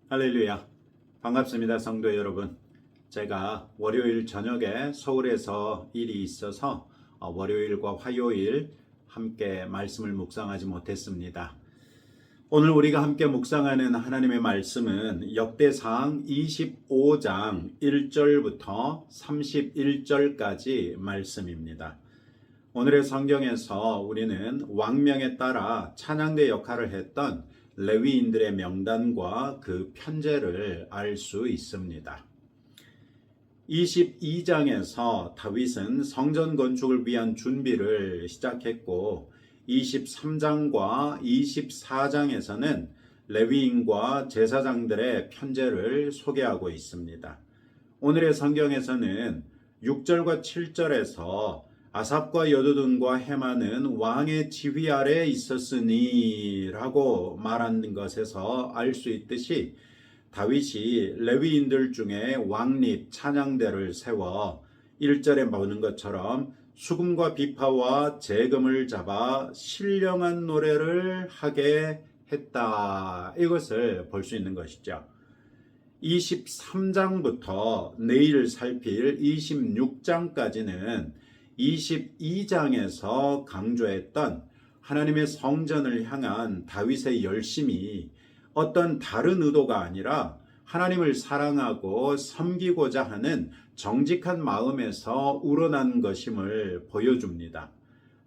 할렐루야. 반갑습니다, 성도 여러분. 제가 월요일 저녁에 서울에서 일이 있어서 월요일과 화요일 함께 말씀을 묵상하지 못했습니다. 오늘 우리가 함께 묵상하는 하나님의 말씀은 역대상 25장 1절부터 31절까지 말씀입니다. 오늘의 성경에서 우리는 왕명에 따라 찬양대 역할을 했던 레위인들의 명단과 그 편제를 알 수 있습니다. 22장에서 다윗은 성전 건축을 위한 준비를 시작했고 23장과 24장에서는 레위인과 제사장들의 편제를 소개하고 있습니다. 오늘의 성경에서는 6절과 7절에서 아삽과 여두둔과 헤만은 왕의 지휘 아래에 있었으니 라고 말하는 것에서 알 수 있듯이 다윗이 레위인들 중에 왕립 찬양대를 세워 1절에 보는 것처럼 수금과 비파와 재금을 잡아 신령한 노래를 하게 했다. 이것을 볼 수 있는 것이죠. 23장부터 내일 살필 26장까지는 22장에서 강조했던 하나님의 성전을 향한 다윗의 열심이 어떤 다른 의도가 아니라 하나님을 사랑하고 섬기고자 하는 정직한 마음에서 우러난 것임을 보여줍니다.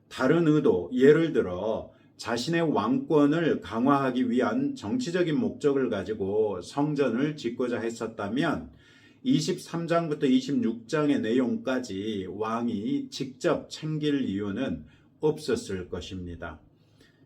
다른 의도, 예를 들어 자신의 왕권을 강화하기 위한 정치적인 목적을 가지고 성전을 짓고자 했었다면 23장부터 26장의 내용까지 왕이 직접 챙길 이유는 없었을 것입니다.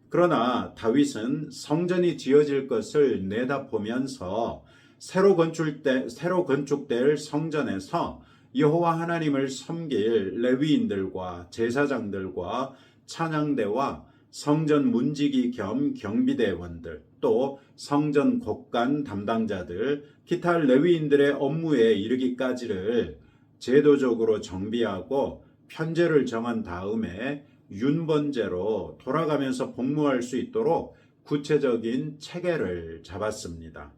그러나 다윗은 성전이 지어질 것을 내다보면서 새로 건축될 성전에서 여호와 하나님을 섬길 레위인들과 제사장들과 찬양대와 성전 문지기 겸 경비대원들, 또 성전 곡간 담당자들, 기타 레위인들의 업무에 이르기까지를 제도적으로 정비하고 편제를 정한 다음에 윤번제로 돌아가면서 복무할 수 있도록 구체적인 체계를 잡았습니다.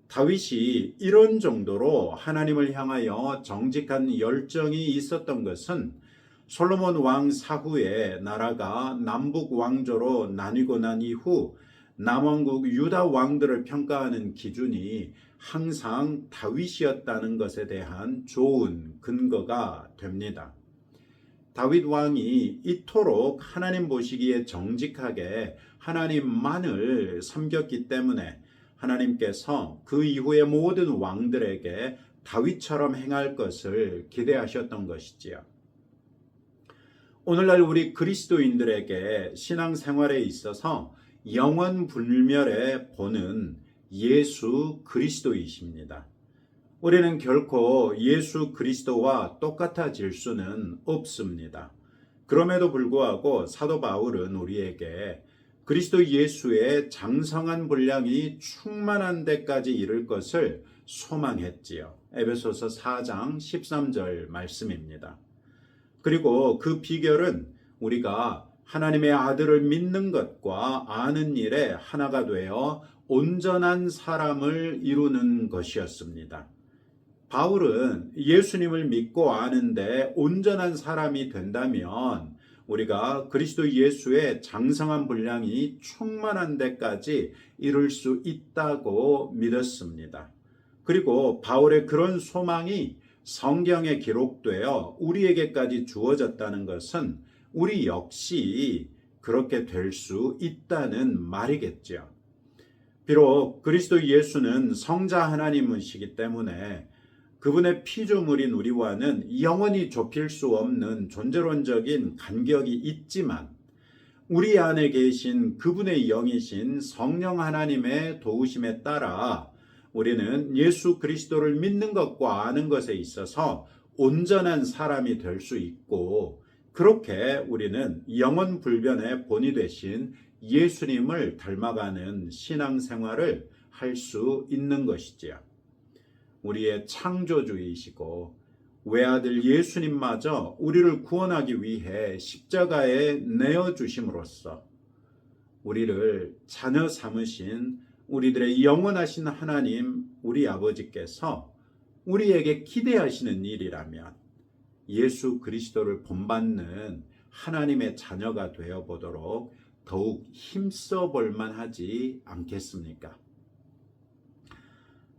다윗이 이런 정도로 하나님을 향하여 정직한 열정이 있었던 것은 솔로몬 왕 사후에 나라가 남북 왕조로 나뉘고 난 이후 남왕국 유다 왕들을 평가하는 기준이 항상 다윗이었다는 것에 대한 좋은 근거가 됩니다. 다윗 왕이 이토록 하나님 보시기에 정직하게 하나님만을 섬겼기 때문에 하나님께서 그 이후의 모든 왕들에게 다윗처럼 행할 것을 기대하셨던 것이지요. 오늘날 우리 그리스도인들에게 신앙생활에 있어서 영원 불멸의 본은 예수 그리스도이십니다. 우리는 결코 예수 그리스도와 똑같아질 수는 없습니다. 그럼에도 불구하고 사도 바울은 우리에게 그리스도 예수의 장성한 분량이 충만한 데까지 이를 것을 소망했지요. 에베소서 4장 13절 말씀입니다. 그리고 그 비결은 우리가 하나님의 아들을 믿는 것과 아는 일에 하나가 되어 온전한 사람을 이루는 것이었습니다. 바울은 예수님을 믿고 아는데 온전한 사람이 된다면 우리가 그리스도 예수의 장성한 분량이 충만한 데까지 이룰 수 있다고 믿었습니다. 그리고 바울의 그런 소망이 성경에 기록되어 우리에게까지 주어졌다는 것은 우리 역시 그렇게 될 수 있다는 말이겠죠. 비록 그리스도 예수는 성자 하나님이시기 때문에 그분의 피조물인 우리와는 영원히 좁힐 수 없는 존재론적인 간격이 있지만 우리 안에 계신 그분의 영이신 성령 하나님의 도우심에 따라 우리는 예수 그리스도를 믿는 것과 아는 것에 있어서 온전한 사람이 될 수 있고, 그렇게 우리는 영원 불변의 본이 되신 예수님을 닮아가는 신앙생활을 할 수 있는 것이지요. 우리의 창조주이시고 외아들 예수님마저 우리를 구원하기 위해 십자가에 내어주심으로써 우리를 자녀 삼으신 우리들의 영원하신 하나님, 우리 아버지께서 우리에게 기대하시는 일이라면 예수 그리스도를 본받는 하나님의 자녀가 되어 보도록 더욱 힘써 볼만 하지 않겠습니까?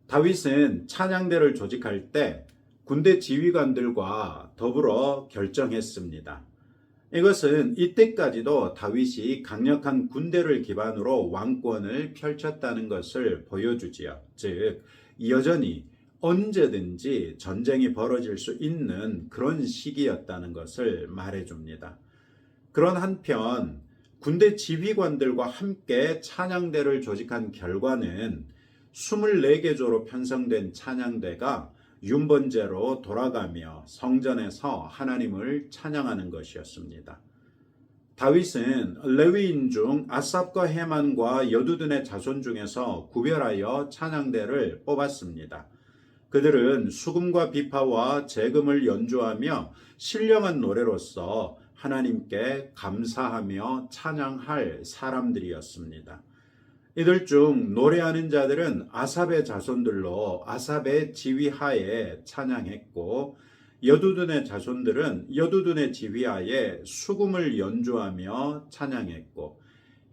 다윗은 찬양대를 조직할 때 군대 지휘관들과 더불어 결정했습니다. 이것은 이때까지도 다윗이 강력한 군대를 기반으로 왕권을 펼쳤다는 것을 보여주지요. 즉, 여전히 언제든지 전쟁이 벌어질 수 있는 그런 시기였다는 것을 말해줍니다. 그런 한편 군대 지휘관들과 함께 찬양대를 조직한 결과는 24개조로 편성된 찬양대가 윤번제로 돌아가며 성전에서 하나님을 찬양하는 것이었습니다. 다윗은 레위인 중 아삽과 헤만과 여두둔의 자손 중에서 구별하여 찬양대를 뽑았습니다. 그들은 수금과 비파와 재금을 연주하며 신령한 노래로서 하나님께 감사하며 찬양할 사람들이었습니다. 이들 중 노래하는 자들은 아삽의 자손들로 아삽의 지휘하에 찬양했고, 여두둔의 자손들은 여두둔의 지휘하에 수금을 연주하며 찬양했고,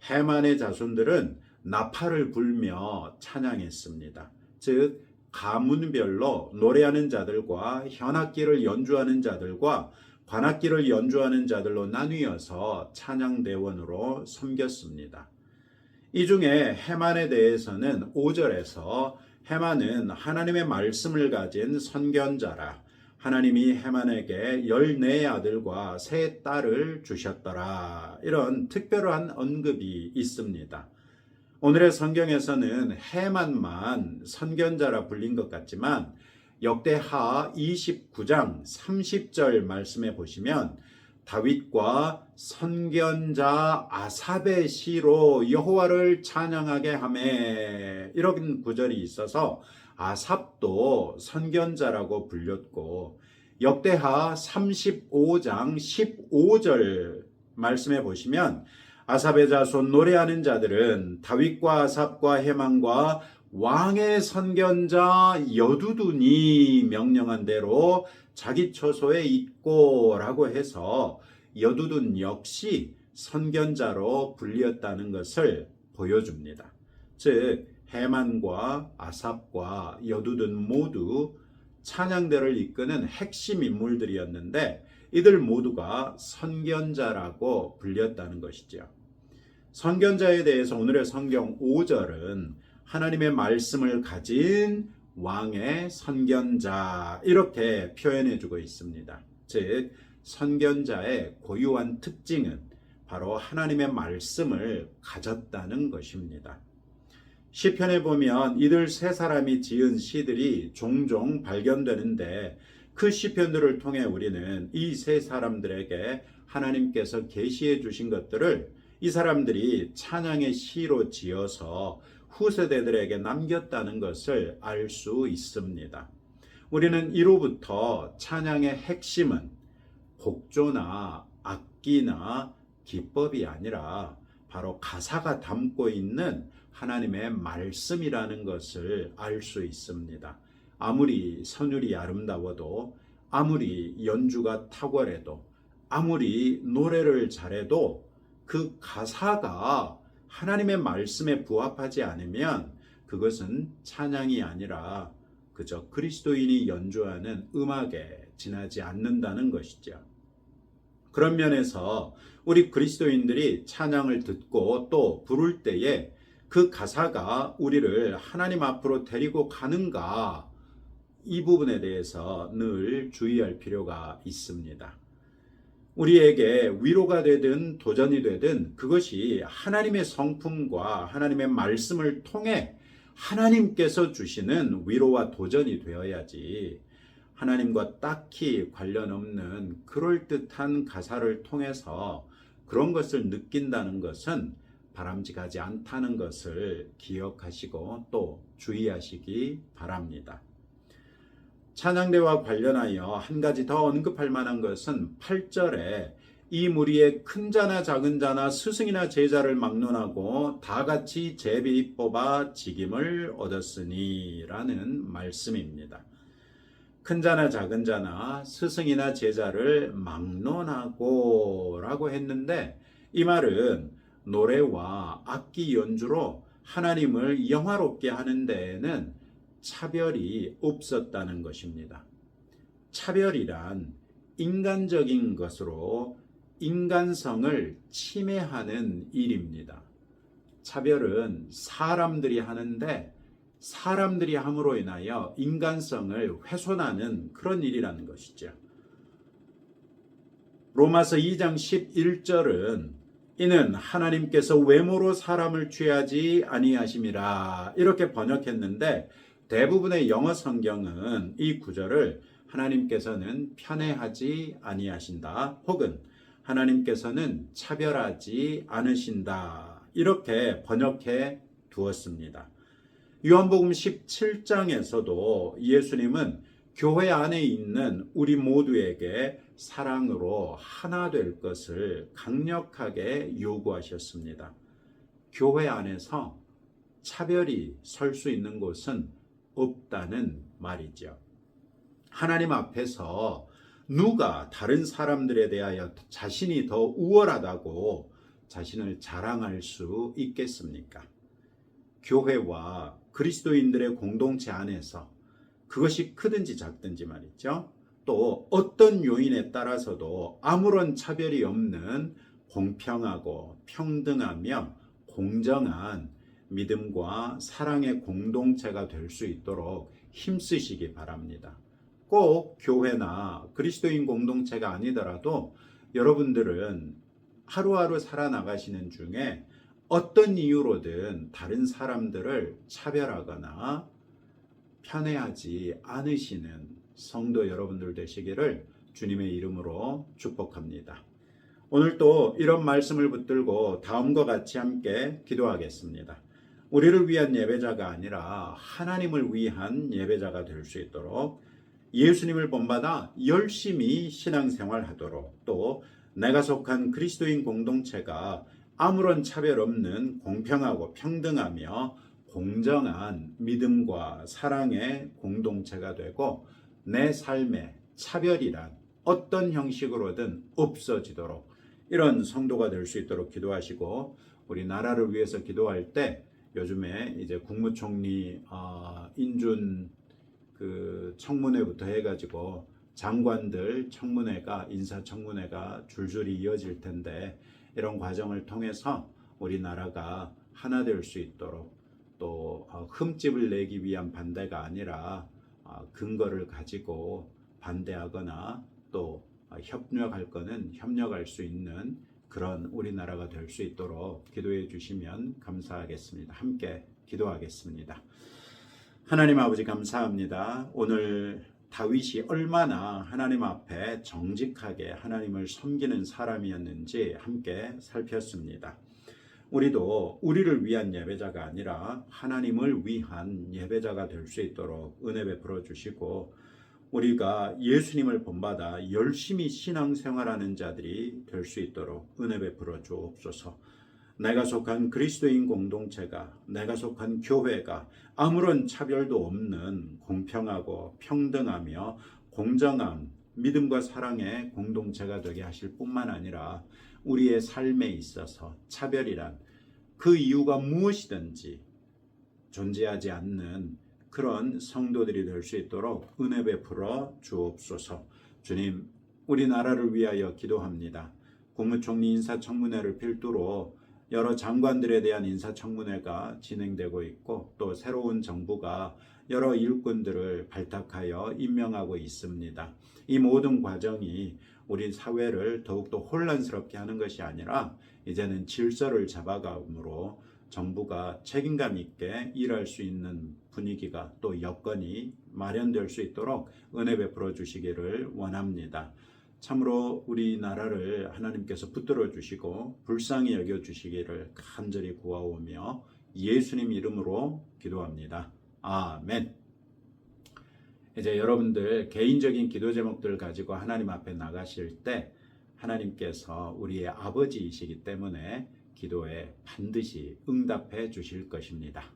헤만의 자손들은 나팔을 불며 찬양했습니다. 즉, 가문별로 노래하는 자들과 현악기를 연주하는 자들과 관악기를 연주하는 자들로 나뉘어서 찬양대원으로 섬겼습니다. 이 중에 헤만에 대해서는 5절에서 헤만은 하나님의 말씀을 가진 선견자라, 하나님이 헤만에게 14 아들과 3 딸을 주셨더라, 이런 특별한 언급이 있습니다. 오늘의 성경에서는 헤만만 선견자라 불린 것 같지만 역대하 29장 30절 말씀에 보시면 다윗과 선견자 아삽의 시로 여호와를 찬양하게 하매, 이런 구절이 있어서 아삽도 선견자라고 불렸고, 역대하 35장 15절 말씀에 보시면 아삽의 자손 노래하는 자들은 다윗과 아삽과 헤만과 왕의 선견자 여두둔이 명령한 대로 자기 처소에 있고라고 해서 여두둔 역시 선견자로 불렸다는 것을 보여줍니다. 즉, 헤만과 아삽과 여두둔 모두 찬양대를 이끄는 핵심 인물들이었는데 이들 모두가 선견자라고 불렸다는 것이죠. 선견자에 대해서 오늘의 성경 5절은 하나님의 말씀을 가진 왕의 선견자, 이렇게 표현해주고 있습니다. 즉, 선견자의 고유한 특징은 바로 하나님의 말씀을 가졌다는 것입니다. 시편에 보면 이들 3사람이 지은 시들이 종종 발견되는데 그 시편들을 통해 우리는 이 3사람들에게 하나님께서 계시해 주신 것들을 이 사람들이 찬양의 시로 지어서 후세대들에게 남겼다는 것을 알 수 있습니다. 우리는 이로부터 찬양의 핵심은 곡조나 악기나 기법이 아니라 바로 가사가 담고 있는 하나님의 말씀이라는 것을 알 수 있습니다. 아무리 선율이 아름다워도, 아무리 연주가 탁월해도, 아무리 노래를 잘해도 그 가사가 하나님의 말씀에 부합하지 않으면 그것은 찬양이 아니라 그저 그리스도인이 연주하는 음악에 지나지 않는다는 것이죠. 그런 면에서 우리 그리스도인들이 찬양을 듣고 또 부를 때에 그 가사가 우리를 하나님 앞으로 데리고 가는가, 이 부분에 대해서 늘 주의할 필요가 있습니다. 우리에게 위로가 되든 도전이 되든 그것이 하나님의 성품과 하나님의 말씀을 통해 하나님께서 주시는 위로와 도전이 되어야지, 하나님과 딱히 관련 없는 그럴듯한 가사를 통해서 그런 것을 느낀다는 것은 바람직하지 않다는 것을 기억하시고 또 주의하시기 바랍니다. 찬양대와 관련하여 한 가지 더 언급할 만한 것은 8절에 이 무리의 큰 자나 작은 자나 스승이나 제자를 막론하고 다 같이 제비 뽑아 직임을 얻었으니 라는 말씀입니다. 큰 자나 작은 자나 스승이나 제자를 막론하고 라고 했는데, 이 말은 노래와 악기 연주로 하나님을 영화롭게 하는 데에는 차별이 없었다는 것입니다. 차별이란 인간적인 것으로 인간성을 침해하는 일입니다. 차별은 사람들이 하는데, 사람들이 함으로 인하여 인간성을 훼손하는 그런 일이라는 것이죠. 로마서 2장 11절은 이는 하나님께서 외모로 사람을 취하지 아니하심이라 이렇게 번역했는데, 대부분의 영어 성경은 이 구절을 하나님께서는 편애하지 아니하신다, 혹은 하나님께서는 차별하지 않으신다, 이렇게 번역해 두었습니다. 요한복음 17장에서도 예수님은 교회 안에 있는 우리 모두에게 사랑으로 하나 될 것을 강력하게 요구하셨습니다. 교회 안에서 차별이 설 수 있는 곳은 없다는 말이죠. 하나님 앞에서 누가 다른 사람들에 대하여 자신이 더 우월하다고 자신을 자랑할 수 있겠습니까? 교회와 그리스도인들의 공동체 안에서 그것이 크든지 작든지 말이죠. 또 어떤 요인에 따라서도 아무런 차별이 없는 공평하고 평등하며 공정한 믿음과 사랑의 공동체가 될 수 있도록 힘쓰시기 바랍니다. 꼭 교회나 그리스도인 공동체가 아니더라도 여러분들은 하루하루 살아나가시는 중에 어떤 이유로든 다른 사람들을 차별하거나 편애하지 않으시는 성도 여러분들 되시기를 주님의 이름으로 축복합니다. 오늘 또 이런 말씀을 붙들고 다음과 같이 함께 기도하겠습니다. 우리를 위한 예배자가 아니라 하나님을 위한 예배자가 될 수 있도록 예수님을 본받아 열심히 신앙생활하도록, 또 내가 속한 그리스도인 공동체가 아무런 차별 없는 공평하고 평등하며 공정한 믿음과 사랑의 공동체가 되고, 내 삶에 차별이란 어떤 형식으로든 없어지도록 이런 성도가 될 수 있도록 기도하시고, 우리 나라를 위해서 기도할 때 요즘에 이제 국무총리 인준 그 청문회부터 해가지고 장관들 청문회가, 인사청문회가 줄줄이 이어질 텐데, 이런 과정을 통해서 우리나라가 하나 될 수 있도록, 또 흠집을 내기 위한 반대가 아니라 근거를 가지고 반대하거나 또 협력할 거는 협력할 수 있는 그런 우리나라가 될 수 있도록 기도해 주시면 감사하겠습니다. 함께 기도하겠습니다. 하나님 아버지, 감사합니다. 오늘 다윗이 얼마나 하나님 앞에 정직하게 하나님을 섬기는 사람이었는지 함께 살폈습니다. 우리도 우리를 위한 예배자가 아니라 하나님을 위한 예배자가 될 수 있도록 은혜 베풀어 주시고, 우리가 예수님을 본받아 열심히 신앙생활하는 자들이 될 수 있도록 은혜 베풀어 주옵소서. 내가 속한 그리스도인 공동체가, 내가 속한 교회가 아무런 차별도 없는 공평하고 평등하며 공정한 믿음과 사랑의 공동체가 되게 하실 뿐만 아니라, 우리의 삶에 있어서 차별이란 그 이유가 무엇이든지 존재하지 않는 그런 성도들이 될 수 있도록 은혜 베풀어 주옵소서. 주님, 우리나라를 위하여 기도합니다. 국무총리 인사청문회를 필두로 여러 장관들에 대한 인사청문회가 진행되고 있고, 또 새로운 정부가 여러 일꾼들을 발탁하여 임명하고 있습니다. 이 모든 과정이 우리 사회를 더욱더 혼란스럽게 하는 것이 아니라 이제는 질서를 잡아감으로 정부가 책임감 있게 일할 수 있는 분위기가, 또 여건이 마련될 수 있도록 은혜 베풀어 주시기를 원합니다. 참으로 우리나라를 하나님께서 붙들어 주시고 불쌍히 여겨 주시기를 간절히 구하오며 예수님 이름으로 기도합니다. 아멘. 이제 여러분들 개인적인 기도 제목들을 가지고 하나님 앞에 나가실 때 하나님께서 우리의 아버지이시기 때문에 기도에 반드시 응답해 주실 것입니다.